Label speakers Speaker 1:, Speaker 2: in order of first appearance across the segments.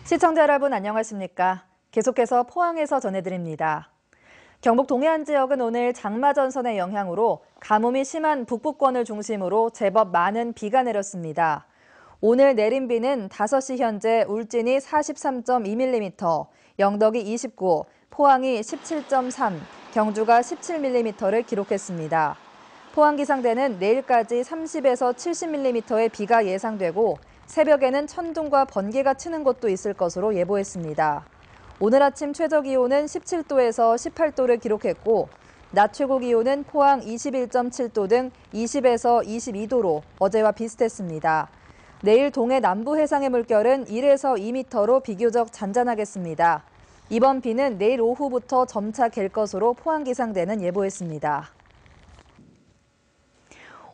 Speaker 1: 시청자 여러분 안녕하십니까? 계속해서 포항에서 전해드립니다. 경북 동해안 지역은 오늘 장마전선의 영향으로 가뭄이 심한 북부권을 중심으로 제법 많은 비가 내렸습니다. 오늘 내린 비는 5시 현재 울진이 43.2mm, 영덕이 29, 포항이 17.3, 경주가 17mm를 기록했습니다. 포항기상대는 내일까지 30에서 70mm의 비가 예상되고 새벽에는 천둥과 번개가 치는 곳도 있을 것으로 예보했습니다. 오늘 아침 최저기온은 17도에서 18도를 기록했고 낮 최고 기온은 포항 21.7도 등 20에서 22도로 어제와 비슷했습니다. 내일 동해 남부 해상의 물결은 1에서 2m로 비교적 잔잔하겠습니다. 이번 비는 내일 오후부터 점차 갤 것으로 포항기상대는 예보했습니다.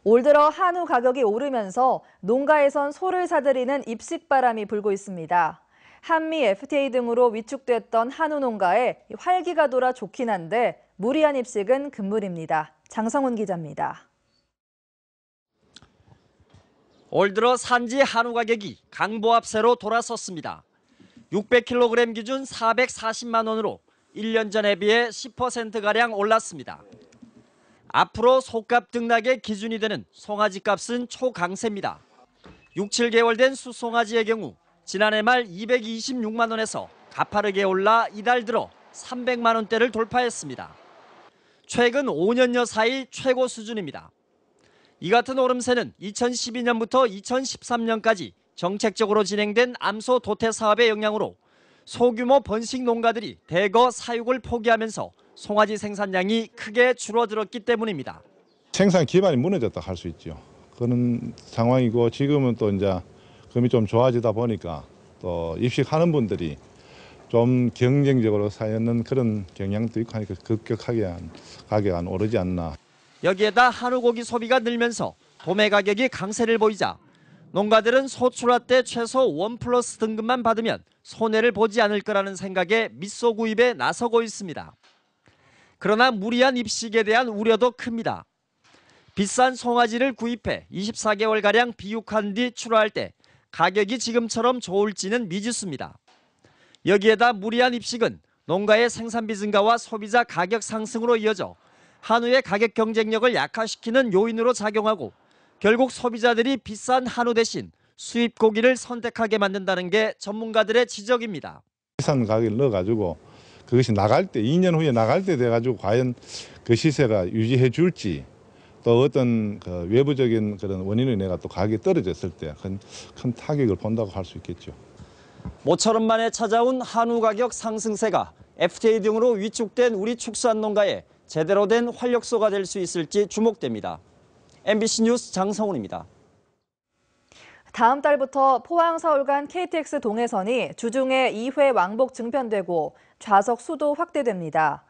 Speaker 1: 올 들어 한우 가격이 오르면서 농가에선 소를 사들이는 입식바람이 불고 있습니다. 한미 FTA 등으로 위축됐던 한우 농가에 활기가 돌아 좋긴 한데 무리한 입식은 금물입니다. 장성훈 기자입니다.
Speaker 2: 올 들어 산지 한우 가격이 강보합세로 돌아섰습니다. 600kg 기준 440만 원으로 1년 전에 비해 10%가량 올랐습니다. 앞으로 소값 등락의 기준이 되는 송아지 값은 초강세입니다. 6, 7개월 된 수송아지의 경우 지난해 말 226만 원에서 가파르게 올라 이달 들어 300만 원대를 돌파했습니다. 최근 5년여 사이 최고 수준입니다. 이 같은 오름세는 2012년부터 2013년까지 정책적으로 진행된 암소 도태 사업의 영향으로 소규모 번식 농가들이 대거 사육을 포기하면서 송아지 생산량이 크게 줄어들었기 때문입니다.
Speaker 3: 생산 기반이 무너졌다 할 수 있죠. 그런 상황이고 지금은 또 이제 금이 좀 좋아지다 보니까 또 입식하는 분들이 좀 경쟁적으로 사는 그런 경향도 있고 하니까 급격하게 가격이 안 오르지 않나.
Speaker 2: 여기에다 한우고기 소비가 늘면서 도매 가격이 강세를 보이자 농가들은 소출하 때 최소 1+ 등급만 받으면 손해를 보지 않을 거라는 생각에 밑소 구입에 나서고 있습니다. 그러나 무리한 입식에 대한 우려도 큽니다. 비싼 송아지를 구입해 24개월가량 비육한 뒤 출하할 때 가격이 지금처럼 좋을지는 미지수입니다. 여기에다 무리한 입식은 농가의 생산비 증가와 소비자 가격 상승으로 이어져 한우의 가격 경쟁력을 약화시키는 요인으로 작용하고 결국 소비자들이 비싼 한우 대신 수입 고기를 선택하게 만든다는 게 전문가들의 지적입니다.
Speaker 3: 비싼 가격을 넣어가지고 그것이 나갈 때 2년 후에 나갈 때 돼가지고 과연 그 시세가 유지해 줄지 또 어떤 그 외부적인 그런 원인을 내가 또 가격이 떨어졌을 때 큰 타격을 본다고 할 수 있겠죠.
Speaker 2: 모처럼 만에 찾아온 한우 가격 상승세가 FTA 등으로 위축된 우리 축산 농가에 제대로 된 활력소가 될 수 있을지 주목됩니다. MBC 뉴스 장성훈입니다.
Speaker 1: 다음 달부터 포항 서울 간 KTX 동해선이 주중에 2회 왕복 증편되고 좌석 수도 확대됩니다.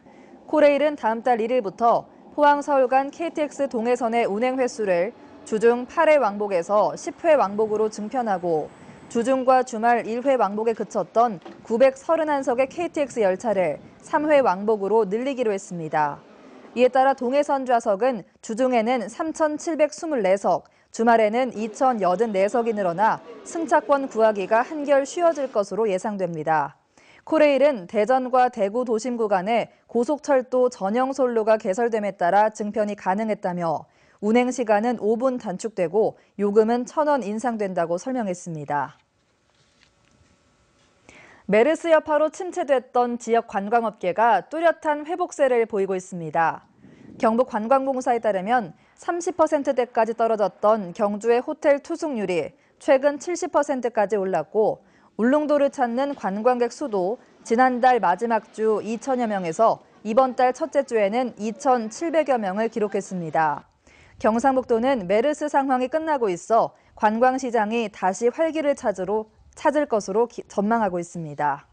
Speaker 1: 코레일은 다음 달 1일부터 포항 서울 간 KTX 동해선의 운행 횟수를 주중 8회 왕복에서 10회 왕복으로 증편하고 주중과 주말 1회 왕복에 그쳤던 931석의 KTX 열차를 3회 왕복으로 늘리기로 했습니다. 이에 따라 동해선 좌석은 주중에는 3,724석, 주말에는 2,084석이 늘어나 승차권 구하기가 한결 쉬워질 것으로 예상됩니다. 코레일은 대전과 대구 도심 구간에 고속철도 전용 선로가 개설됨에 따라 증편이 가능했다며 운행 시간은 5분 단축되고 요금은 1,000원 인상된다고 설명했습니다. 메르스 여파로 침체됐던 지역 관광업계가 뚜렷한 회복세를 보이고 있습니다. 경북관광공사에 따르면 30%대까지 떨어졌던 경주의 호텔 투숙률이 최근 70%까지 올랐고 울릉도를 찾는 관광객 수도 지난달 마지막 주 2천여 명에서 이번 달 첫째 주에는 2,700여 명을 기록했습니다. 경상북도는 메르스 상황이 끝나고 있어 관광시장이 다시 활기를 찾을 것으로 전망하고 있습니다.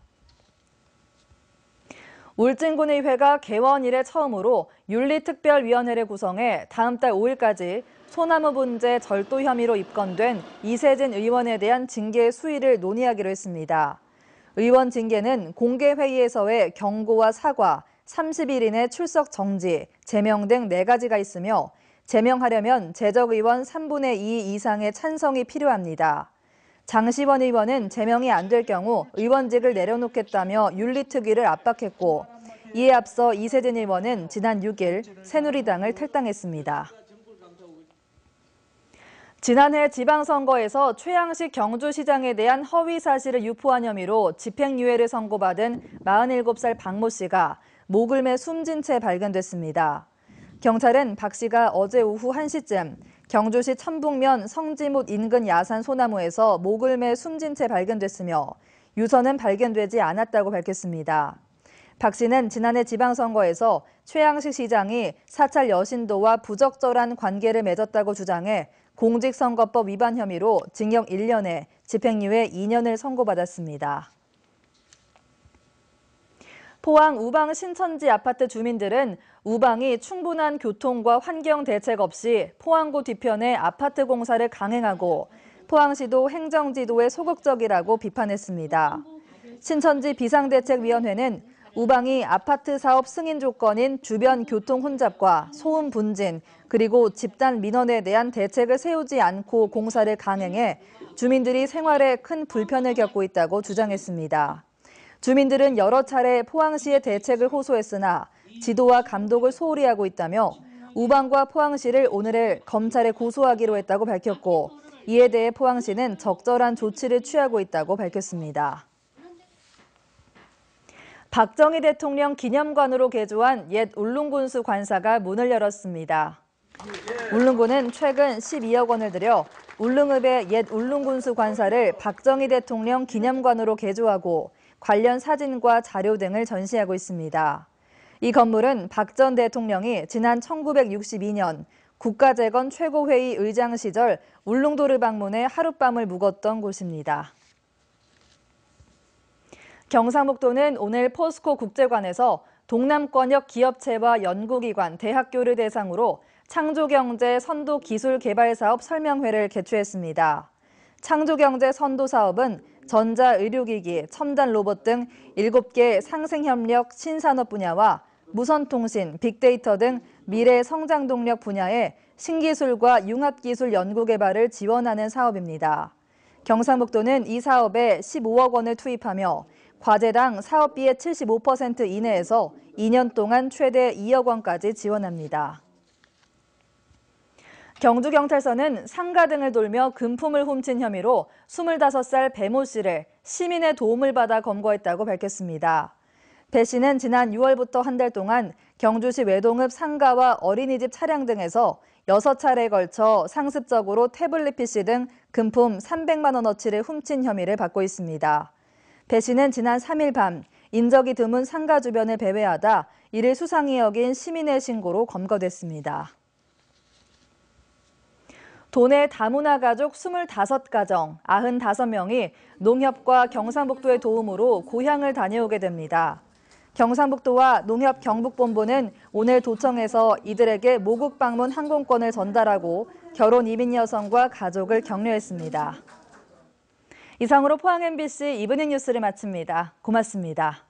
Speaker 1: 울진군의회가 개원 이래 처음으로 윤리특별위원회를 구성해 다음 달 5일까지 소나무 분재 절도 혐의로 입건된 이세진 의원에 대한 징계 수위를 논의하기로 했습니다. 의원 징계는 공개회의에서의 경고와 사과, 30일 이내 출석 정지, 제명 등 4가지가 있으며 제명하려면 재적의원 3분의 2 이상의 찬성이 필요합니다. 장시원 의원은 제명이 안 될 경우 의원직을 내려놓겠다며 윤리특위를 압박했고, 이에 앞서 이세진 의원은 지난 6일 새누리당을 탈당했습니다. 지난해 지방선거에서 최양식 경주시장에 대한 허위 사실을 유포한 혐의로 집행유예를 선고받은 47살 박모 씨가 목을 매 숨진 채 발견됐습니다. 경찰은 박 씨가 어제 오후 1시쯤 경주시 천북면 성지못 인근 야산 소나무에서 목을 매 숨진 채 발견됐으며 유서는 발견되지 않았다고 밝혔습니다. 박 씨는 지난해 지방선거에서 최양식 시장이 사찰 여신도와 부적절한 관계를 맺었다고 주장해 공직선거법 위반 혐의로 징역 1년에 집행유예 2년을 선고받았습니다. 포항 우방 신천지 아파트 주민들은 우방이 충분한 교통과 환경 대책 없이 포항구 뒤편에 아파트 공사를 강행하고 포항시도 행정지도에 소극적이라고 비판했습니다. 신천지 비상대책위원회는 우방이 아파트 사업 승인 조건인 주변 교통 혼잡과 소음 분진, 그리고 집단 민원에 대한 대책을 세우지 않고 공사를 강행해 주민들이 생활에 큰 불편을 겪고 있다고 주장했습니다. 주민들은 여러 차례 포항시의 대책을 호소했으나 지도와 감독을 소홀히 하고 있다며 우방과 포항시를 오늘 검찰에 고소하기로 했다고 밝혔고, 이에 대해 포항시는 적절한 조치를 취하고 있다고 밝혔습니다. 박정희 대통령 기념관으로 개조한 옛 울릉군수 관사가 문을 열었습니다. 울릉군은 최근 12억 원을 들여 울릉읍의 옛 울릉군수 관사를 박정희 대통령 기념관으로 개조하고 관련 사진과 자료 등을 전시하고 있습니다. 이 건물은 박 전 대통령이 지난 1962년 국가재건 최고회의 의장 시절 울릉도를 방문해 하룻밤을 묵었던 곳입니다. 경상북도는 오늘 포스코 국제관에서 동남권역 기업체와 연구기관, 대학교를 대상으로 창조경제 선도기술개발사업 설명회를 개최했습니다. 창조경제 선도사업은 전자, 의료기기, 첨단 로봇 등 7개 상생협력 신산업 분야와 무선통신, 빅데이터 등 미래 성장 동력 분야의 신기술과 융합기술 연구개발을 지원하는 사업입니다. 경상북도는 이 사업에 15억 원을 투입하며 과제당 사업비의 75% 이내에서 2년 동안 최대 2억 원까지 지원합니다. 경주경찰서는 상가 등을 돌며 금품을 훔친 혐의로 25살 배모 씨를 시민의 도움을 받아 검거했다고 밝혔습니다. 배 씨는 지난 6월부터 한 달 동안 경주시 외동읍 상가와 어린이집 차량 등에서 6차례에 걸쳐 상습적으로 태블릿 PC 등 금품 300만 원어치를 훔친 혐의를 받고 있습니다. 배 씨는 지난 3일 밤 인적이 드문 상가 주변을 배회하다 이를 수상히 여긴 시민의 신고로 검거됐습니다. 도내 다문화 가족 25가정, 95명이 농협과 경상북도의 도움으로 고향을 다녀오게 됩니다. 경상북도와 농협 경북본부는 오늘 도청에서 이들에게 모국 방문 항공권을 전달하고 결혼 이민 여성과 가족을 격려했습니다. 이상으로 포항 MBC 이브닝 뉴스를 마칩니다. 고맙습니다.